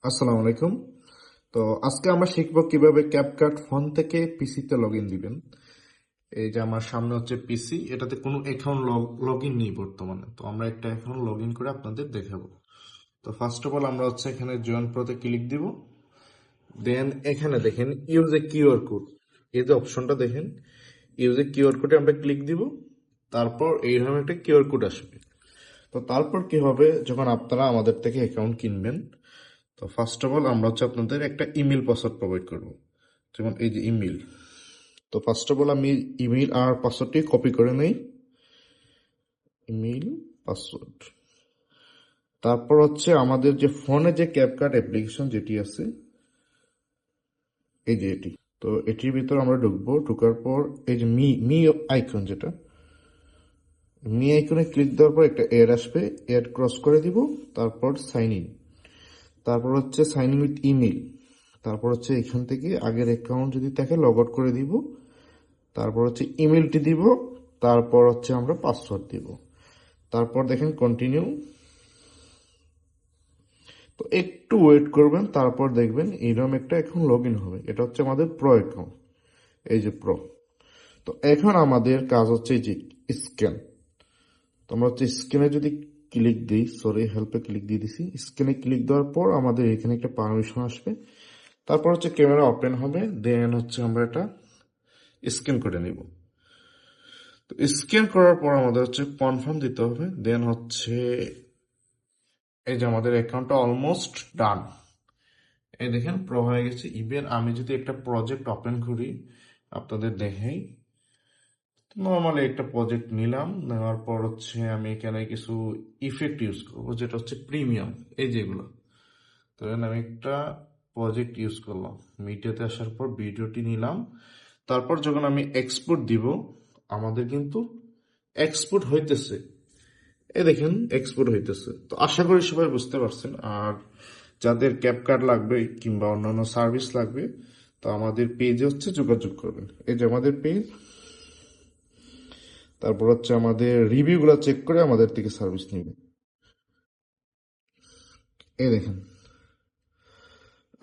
আসসালামু আলাইকুম। তো আজকে আমরা শিখবো কিভাবে ক্যাপকাট ফোন থেকে পিসিতে লগ ইন দিবেন। এই যে আমার সামনে হচ্ছে পিসি, এটাতে কোনো অ্যাকাউন্ট লগ ইন নেই বর্তমানে। তো আমরা একটা অ্যাকাউন্ট লগ ইন করে আপনাদের দেখাবো। তো ফার্স্ট অফ অল আমরা হচ্ছে এখানে জয়েন প্রোতে ক্লিক দিব। দেন এখানে দেখেন ইউজ এ কিউআর কোড, এই যে অপশনটা দেখেন, ইউজ এ কিউআর কোডে আমরা ক্লিক দিব। তারপর এই ধরনের একটা কিউআর কোড আসবে। তো তারপর কি হবে, যখন আপনারা আমাদের থেকে অ্যাকাউন্ট কিনবেন, তো ফার্স্ট অফ অল আমরা হচ্ছে আপনাদের একটা ইমেল পাসওয়ার্ড প্রোভাইড করব। যেমন এই যে ইমেল। তো ফার্স্ট অফ অল আমি ইমেল আর পাসওয়ার্ডটি কপি করে নেই। ইমেল পাসওয়ার্ড, তারপর হচ্ছে আমাদের যে ফোনে যে ক্যাপকাট অ্যাপ্লিকেশন যেটি আছে, এই যে এটি, তো এটির ভিতর আমরা ঢুকবো। ঢুকার পর এই যে মি মি আইকন, যেটা মি আইকনে ক্লিক দেওয়ার পর একটা এড আসবে, এড ক্রস করে দিব। তারপর সাইন ইন, তারপর হচ্ছে সাইন ইন উইথ ইমেল, তারপর হচ্ছে এখান থেকে আগের অ্যাকাউন্ট যদি থাকে লগ আউট করে দিব। তারপর হচ্ছে ইমেলটি দিব, তারপর হচ্ছে আমরা পাসওয়ার্ড দিব। তারপর দেখেন কন্টিনিউ। তো একটু ওয়েট করবেন, তারপর দেখবেন এইরকম একটা এখন লগ ইন হবে। এটা হচ্ছে আমাদের প্রো অ্যাকাউন্ট, এই যে প্রো। তো এখন আমাদের কাজ হচ্ছে এই যে স্ক্যান। তো আমরা হচ্ছে স্ক্যানে যদি ক্লিক দিই, সরি হেল্পে ক্লিক দিয়ে দিছি। স্ক্যানে ক্লিক দেওয়ার পর আমাদের এখানে একটা পারমিশন আসবে। তারপর হচ্ছে ক্যামেরা ওপেন হবে, দেন হচ্ছে আমরা এটা স্ক্যান করে নিব। তো স্ক্যান করার পর আমাদের হচ্ছে কনফার্ম দিতে হবে। দেন হচ্ছে এই যে আমাদের অ্যাকাউন্টটা অলমোস্ট ডান। এই দেখেন প্রো হয়ে গেছে। ইভেন আমি যদি একটা প্রজেক্ট ওপেন করি আপনাদের দেখাই, নর্মালি একটা প্রজেক্ট নিলাম, নেওয়ার পর হচ্ছে আমি এখানে কিছু ইফেক্ট ইউজ করবো, যেটা হচ্ছে প্রিমিয়াম, এই যেগুলো। তো আমি একটা প্রজেক্ট ইউজ করলাম, মিডিয়াতে আসার পর ভিডিওটি নিলাম। তারপর যখন আমি এক্সপোর্ট দিব, আমাদের কিন্তু এক্সপোর্ট হইতেছে। এই দেখেন এক্সপোর্ট হইতেছে। তো আশা করি সবাই বুঝতে পারছেন। আর যাদের ক্যাপকাট লাগবে কিংবা অন্যান্য সার্ভিস লাগবে, তো আমাদের পেজে হচ্ছে যোগাযোগ করবেন। এই যে আমাদের পেজ, তারপর হচ্ছে আমাদের রিভিউগুলো চেক করে আমাদের থেকে সার্ভিস নেবে। এই দেখেন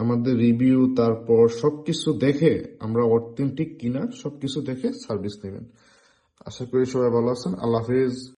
আমাদের রিভিউ, তারপর সবকিছু দেখে আমরা অথেন্টিক কিনা সবকিছু দেখে সার্ভিস নেবেন। আশা করি সবাই ভালো আছেন। আল্লাহ হাফিজ।